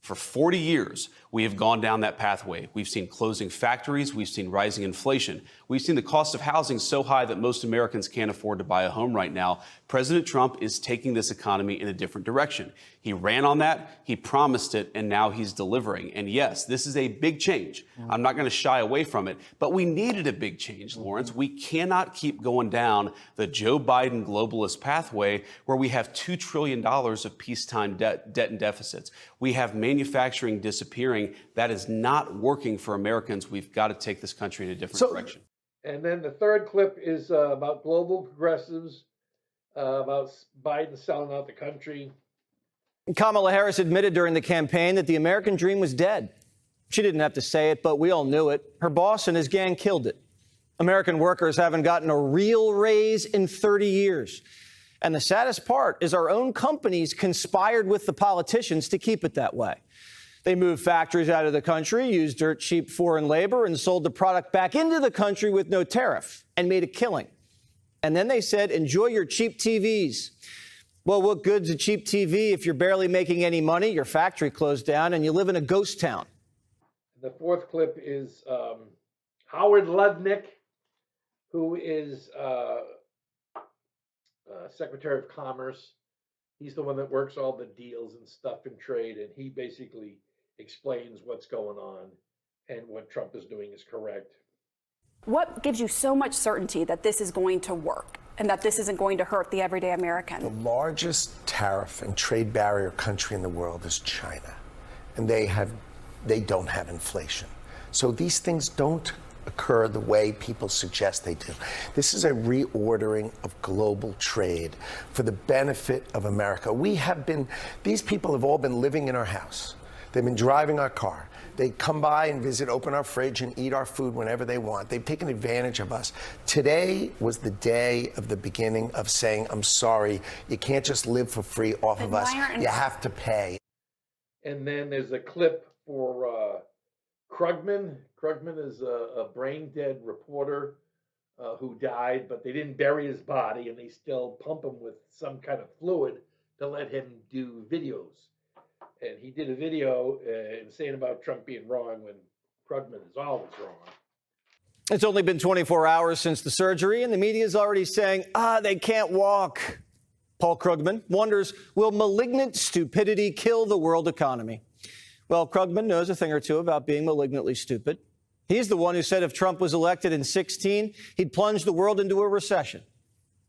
For 40 years, we have gone down that pathway. We've seen closing factories. We've seen rising inflation. We've seen the cost of housing so high that most Americans can't afford to buy a home right now. President Trump is taking this economy in a different direction. He ran on that, he promised it, and now he's delivering. And yes, this is a big change. I'm not going to shy away from it, but we needed a big change, Lawrence. We cannot keep going down the Joe Biden globalist pathway where we have $2 trillion of peacetime debt and deficits. We have manufacturing disappearing. That is not working for Americans. We've got to take this country in a different direction. And then the third clip is about global progressives, about Biden selling out the country. Kamala Harris admitted during the campaign that the American dream was dead. She didn't have to say it, but we all knew it. Her boss and his gang killed it. American workers haven't gotten a real raise in 30 years. And the saddest part is our own companies conspired with the politicians to keep it that way. They moved factories out of the country, used dirt cheap foreign labor, and sold the product back into the country with no tariff and made a killing. And then they said, enjoy your cheap TVs. Well, what good's a cheap TV if you're barely making any money, your factory closed down, and you live in a ghost town? The fourth clip is Howard Lutnick, who is Secretary of Commerce. He's the one that works all the deals and stuff in trade, and he basically explains what's going on and what Trump is doing is correct. What gives you so much certainty that this is going to work and that this isn't going to hurt the everyday American? The largest tariff and trade barrier country in the world is China, and they don't have inflation. So these things don't occur the way people suggest they do. This is a reordering of global trade for the benefit of America. These people have all been living in our house. They've been driving our car. They come by and visit, open our fridge, and eat our food whenever they want. They've taken advantage of us. Today was the day of the beginning of saying, I'm sorry, you can't just live for free off of us. You have to pay. And then there's a clip for Krugman. Krugman is a brain-dead reporter who died, but they didn't bury his body, and they still pump him with some kind of fluid to let him do videos. And he did a video saying about Trump being wrong when Krugman is always wrong. It's only been 24 hours since the surgery, and the media is already saying, they can't walk. Paul Krugman wonders, will malignant stupidity kill the world economy? Well, Krugman knows a thing or two about being malignantly stupid. He's the one who said if Trump was elected in 2016, he'd plunge the world into a recession.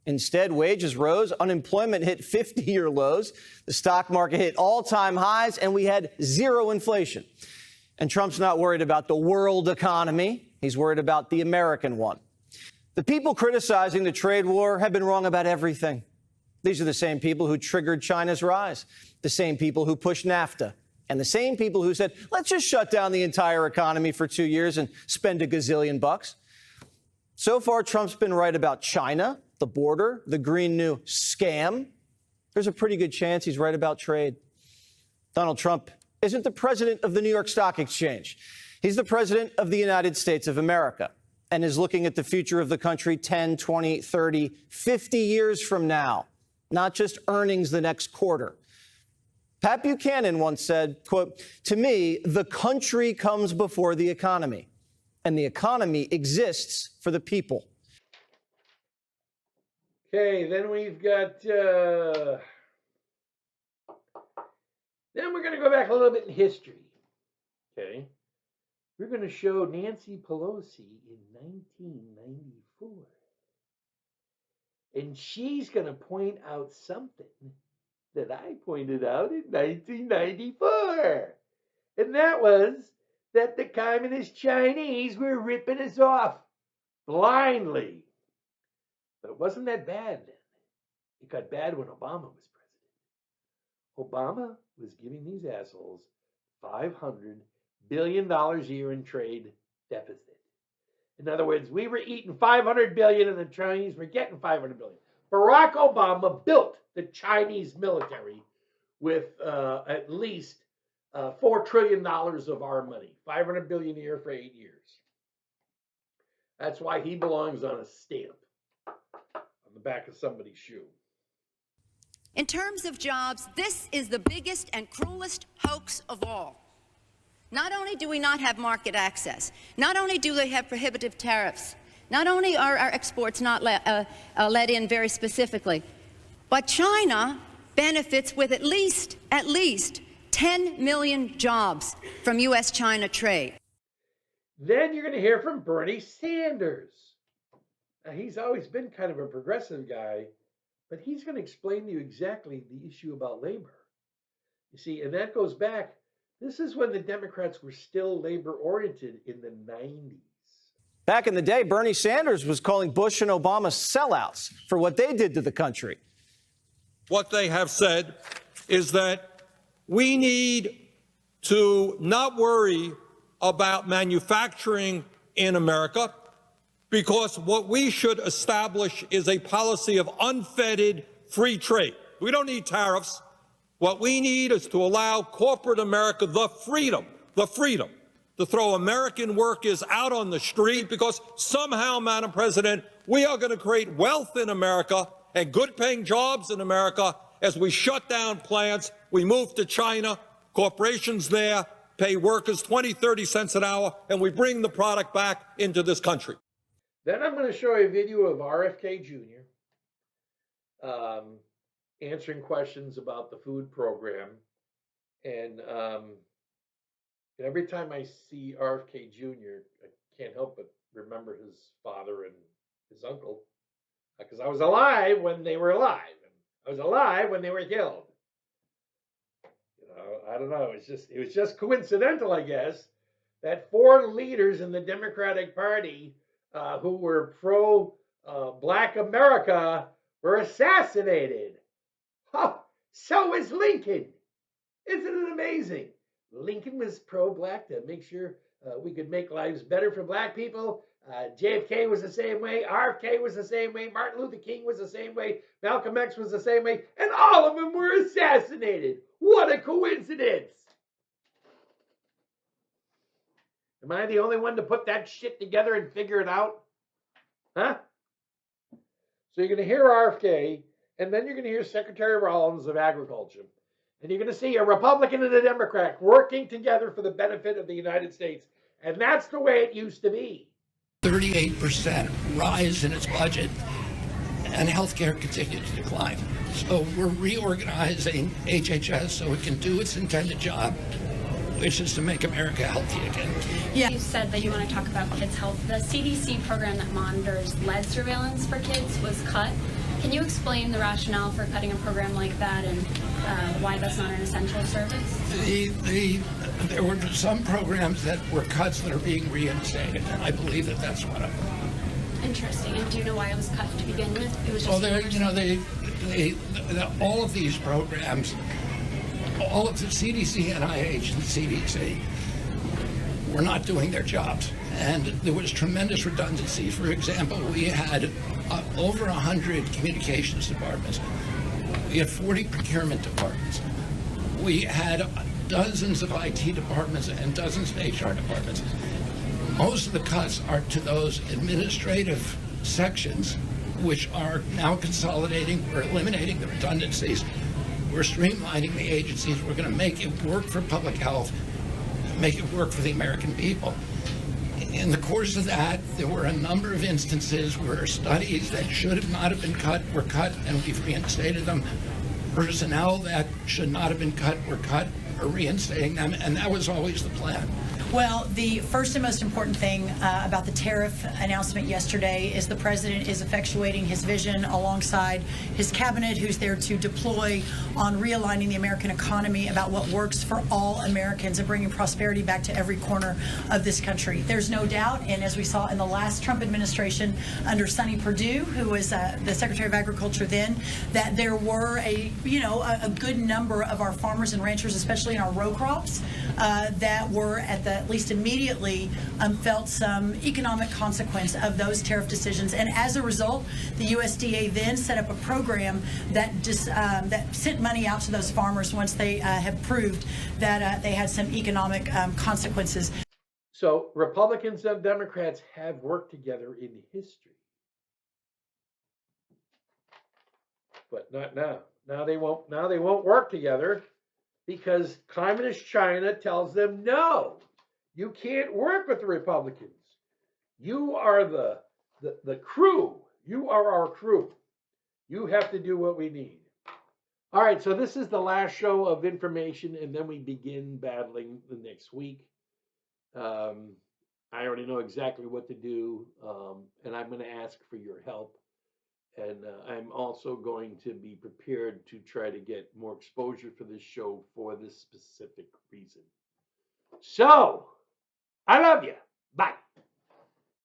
Instead, wages rose, unemployment hit 50-year lows, the stock market hit all-time highs, and we had zero inflation. And Trump's not worried about the world economy. He's worried about the American one. The people criticizing the trade war have been wrong about everything. These are the same people who triggered China's rise, the same people who pushed NAFTA, and the same people who said, let's just shut down the entire economy for 2 years and spend $1 gazillion bucks. So far, Trump's been right about China, the border, the Green New scam. There's a pretty good chance he's right about trade. Donald Trump isn't the president of the New York Stock Exchange. He's the president of the United States of America and is looking at the future of the country 10, 20, 30, 50 years from now, not just earnings the next quarter. Pat Buchanan once said, quote, to me, the country comes before the economy, and the economy exists for the people. Okay, then we've got, then we're going to go back a little bit in history. Okay. We're going to show Nancy Pelosi in 1994. And she's going to point out something that I pointed out in 1994. And that was that the communist Chinese were ripping us off blindly. But it wasn't that bad then. It got bad when Obama was president. Obama was giving these assholes $500 billion a year in trade deficit. In other words, we were eating $500 billion and the Chinese were getting $500 billion. Barack Obama built the Chinese military with at least $4 trillion of our money, $500 billion a year for 8 years. That's why he belongs on a stamp on the back of somebody's shoe. In terms of jobs, this is the biggest and cruelest hoax of all. Not only do we not have market access, not only do they have prohibitive tariffs, not only are our exports not let in very specifically, but China benefits with at least 10 million jobs from U.S.-China trade. Then you're going to hear from Bernie Sanders. Now, he's always been kind of a progressive guy, but he's going to explain to you exactly the issue about labor. You see, and that goes back, this is when the Democrats were still labor-oriented in the 90s. Back in the day, Bernie Sanders was calling Bush and Obama sellouts for what they did to the country. What they have said is that we need to not worry about manufacturing in America, because what we should establish is a policy of unfettered free trade. We don't need tariffs. What we need is to allow corporate America the freedom to throw American workers out on the street, because somehow, Madam President, we are going to create wealth in America and good-paying jobs in America as we shut down plants, we move to China, corporations there pay workers 20, 30 cents an hour, and we bring the product back into this country. Then I'm going to show you a video of RFK Jr. Answering questions about the food program. And every time I see RFK Jr., I can't help but remember his father and his uncle, because I was alive when they were alive. And I was alive when they were killed. I don't know. It was just coincidental, I guess, that 4 leaders in the Democratic Party who were pro-Black America were assassinated. Oh, so was Lincoln. Isn't it amazing? Lincoln was pro-Black to make sure we could make lives better for Black people. JFK was the same way. RFK was the same way. Martin Luther King was the same way. Malcolm X was the same way. And all of them were assassinated. What a coincidence. Am I the only one to put that shit together and figure it out? Huh? So you're going to hear RFK, and then you're going to hear Secretary Rollins of Agriculture. And you're going to see a Republican and a Democrat working together for the benefit of the United States. And that's the way it used to be. 38% rise in its budget, and healthcare continues to decline. So we're reorganizing HHS so it can do its intended job, which is to make America healthy again. Yeah, you said that you want to talk about kids' health. The CDC program that monitors lead surveillance for kids was cut. Can you explain the rationale for cutting a program like that and why that's not an essential service? There were some programs that were cuts that are being reinstated, and I believe that that's one of them. Interesting. And do you know why it was cut to begin with? It was just all of these programs, all of the CDC, NIH, and CDC were not doing their jobs, and there was tremendous redundancy. For example, we had over 100 communications departments. We had 40 procurement departments. We had dozens of IT departments and dozens of HR departments. Most of the cuts are to those administrative sections, which are now consolidating. We're eliminating the redundancies. We're streamlining the agencies. We're going to make it work for public health, make it work for the American people. In the course of that, there were a number of instances where studies that should not have been cut were cut, and we've reinstated them. Personnel that should not have been cut were cut, or reinstating them, and that was always the plan. Well, the first and most important thing about the tariff announcement yesterday is the president is effectuating his vision alongside his cabinet, who's there to deploy on realigning the American economy about what works for all Americans and bringing prosperity back to every corner of this country. There's no doubt, and as we saw in the last Trump administration under Sonny Perdue, who was the Secretary of Agriculture then, that there were a good number of our farmers and ranchers, especially in our row crops, that were at least immediately felt some economic consequence of those tariff decisions. And as a result, the USDA then set up a program that that sent money out to those farmers once they had proved that they had some economic consequences. So Republicans and Democrats have worked together in history, but not now. Now they won't work together because communist China tells them, no, you can't work with the Republicans. You are the crew. You are our crew. You have to do what we need. All right, so this is the last show of information, and then we begin battling the next week. I already know exactly what to do, and I'm going to ask for your help. And I'm also going to be prepared to try to get more exposure for this show for this specific reason. So, I love you. Bye.